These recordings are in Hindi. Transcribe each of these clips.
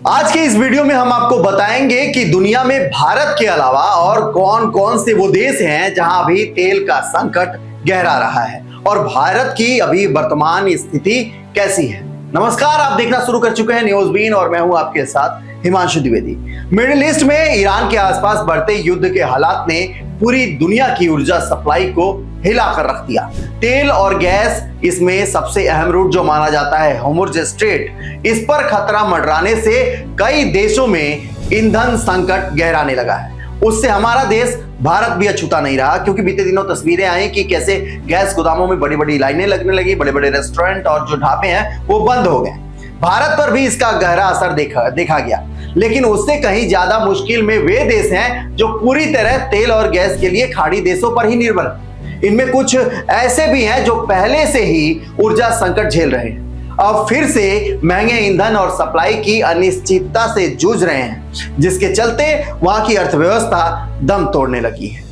आज के इस वीडियो में हम आपको बताएंगे कि दुनिया में भारत के अलावा और कौन कौन से वो देश हैं जहां अभी तेल का संकट गहरा रहा है और भारत की अभी वर्तमान स्थिति कैसी है। नमस्कार, आप देखना शुरू कर चुके हैं न्यूज बीन और मैं हूं आपके साथ हिमांशु द्विवेदी। मिडिल ईस्ट में ईरान के आसपास बढ़ते युद्ध के हालात ने पूरी दुनिया की ऊर्जा सप्लाई को हिलाकर रख दिया। तेल और गैस इसमें सबसे अहम रूट जो माना जाता है होर्मुज़ स्ट्रेट, इस पर खतरा मंडराने से कई देशों में ईंधन संकट गहराने लगा है। उससे हमारा देश भारत भी अछूता नहीं रहा, क्योंकि बीते दिनों तस्वीरें आई कि कैसे गैस गोदामों में बड़ी बड़ी लाइनें लगने लगी, बड़े बड़े रेस्टोरेंट और जो ढाबे हैं वो बंद हो गए। भारत पर भी इसका गहरा असर देखा गया, लेकिन उससे कहीं ज्यादा मुश्किल में वे देश हैं जो पूरी तरह तेल और गैस के लिए खाड़ी देशों पर ही निर्भर हैं। इनमें कुछ ऐसे भी हैं जो पहले से ही ऊर्जा संकट झेल रहे हैं, अब फिर से महंगे ईंधन और सप्लाई की अनिश्चितता से जूझ रहे हैं, जिसके चलते वहां की अर्थव्यवस्था दम तोड़ने लगी है।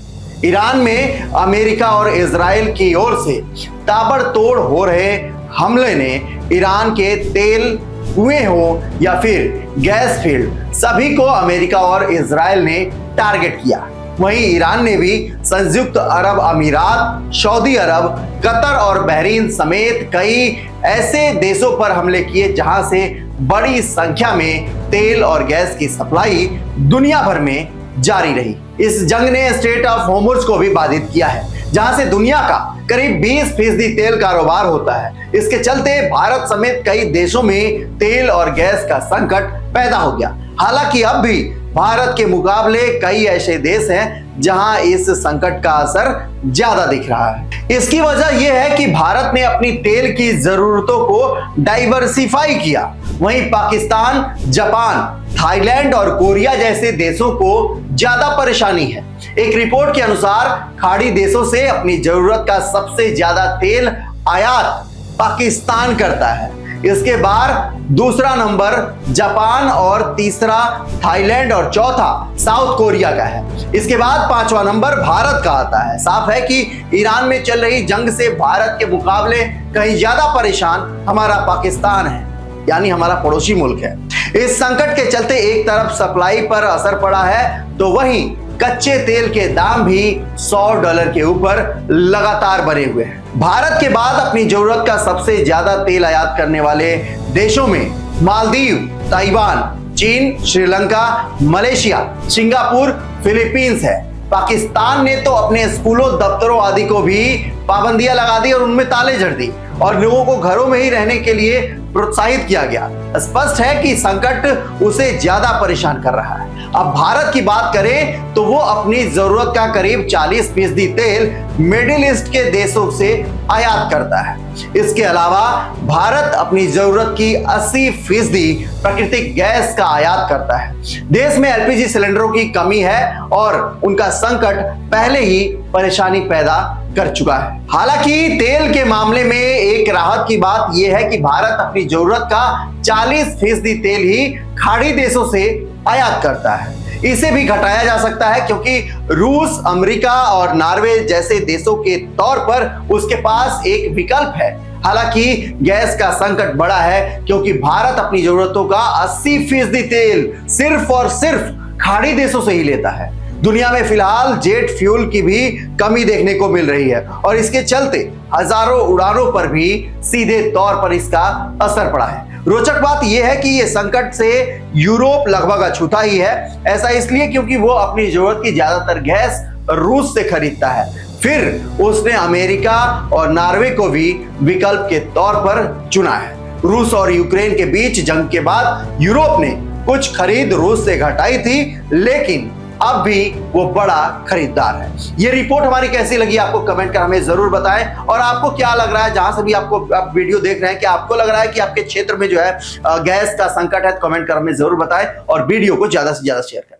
ईरान में अमेरिका और इजराइल की ओर से ताबड़तोड़ हो रहे हमले ने ईरान के तेल कुएं हो या फिर गैस फील्ड, सभी को अमेरिका और इजराइल ने टारगेट किया। वहीं ईरान ने भी संयुक्त अरब अमीरात, सऊदी अरब, कतर और बहरीन समेत कई ऐसे देशों पर हमले किए जहां से बड़ी संख्या में तेल और गैस की सप्लाई दुनिया भर में जारी रही। इस जंग ने स्ट्रेट ऑफ होर्मुज़ को भी बाधित किया है, जहां से दुनिया का करीब 20% तेल कारोबार होता है। इसके चलते भारत समेत कई देशों में तेल और गैस का संकट पैदा हो गया। हालांकि अब भी भारत के मुकाबले कई ऐसे देश हैं जहां इस संकट का असर ज्यादा दिख रहा है। इसकी वजह यह है कि भारत ने अपनी तेल की जरूरतों को डाइवर्सिफाई किया। वहीं पाकिस्तान, जापान, थाईलैंड और कोरिया जैसे देशों को ज्यादा परेशानी है। एक रिपोर्ट के अनुसार खाड़ी देशों से अपनी जरूरत का सबसे ज्यादा तेल आयात पाकिस्तान करता है। इसके बाद दूसरा नंबर जापान और तीसरा थाईलैंड और चौथा साउथ कोरिया का है। इसके बाद पांचवा नंबर भारत का आता है। साफ है कि ईरान में चल रही जंग से भारत के मुकाबले कहीं ज्यादा परेशान हमारा पाकिस्तान है, यानी हमारा पड़ोसी मुल्क है। इस संकट के चलते एक तरफ सप्लाई पर असर पड़ा है, तो वहीं कच्चे तेल के दाम भी $100 के ऊपर लगातार बने हुए हैं। भारत के बाद अपनी जरूरत का सबसे ज्यादा तेल आयात करने वाले देशों में मालदीव, ताइवान, चीन, श्रीलंका, मलेशिया, सिंगापुर, फिलीपींस है। पाकिस्तान ने तो अपने स्कूलों, दफ्तरों आदि को भी पाबंदियां लगा दी और उनमें ताले जड़ दी और लोगों को घरों में ही रहने के लिए प्रोत्साहित किया गया। स्पष्ट है कि संकट उसे ज्यादा परेशान कर रहा है। अब भारत की बात करें तो वो अपनी जरूरत का करीब 40% तेल मिडिल ईस्ट के देशों से आयात करता है। इसके अलावा भारत अपनी जरूरत की 80% प्राकृतिक गैस का आयात करता है। देश में एलपीजी सिलेंडरों की कमी है और उनका संकट पहले ही परेशानी पैदा कर चुका है। हालांकि तेल के मामले में एक राहत की बात यह है कि भारत अपनी जरूरत का 40% तेल ही खाड़ी देशों से आयात करता है। इसे भी घटाया जा सकता है, क्योंकि रूस, अमेरिका और नॉर्वे जैसे देशों के तौर पर उसके पास एक विकल्प है। हालांकि गैस का संकट बड़ा है, क्योंकि भारत अपनी जरूरतों का 80% तेल सिर्फ और सिर्फ खाड़ी देशों से ही लेता है। दुनिया में फिलहाल जेट फ्यूल की भी कमी देखने को मिल रही है और इसके चलते हजारों उड़ानों पर भी सीधे तौर पर इसका असर पड़ा है। रोचक बात यह है कि यह संकट से यूरोप लगभग अछूता ही है। ऐसा इसलिए क्योंकि वो अपनी जरूरत की ज्यादातर गैस रूस से खरीदता है। फिर उसने अमेरिका और नॉर्वे को भी विकल्प के तौर पर चुना है। रूस और यूक्रेन के बीच जंग के बाद यूरोप ने कुछ खरीद रूस से घटाई थी, लेकिन अब भी वो बड़ा खरीदार है। ये रिपोर्ट हमारी कैसी लगी आपको कमेंट कर हमें जरूर बताएं। और आपको क्या लग रहा है, जहां से भी आप वीडियो देख रहे हैं, कि आपको लग रहा है कि आपके क्षेत्र में जो है गैस का संकट है, कमेंट कर हमें जरूर बताएं और वीडियो को ज्यादा से ज्यादा शेयर करें।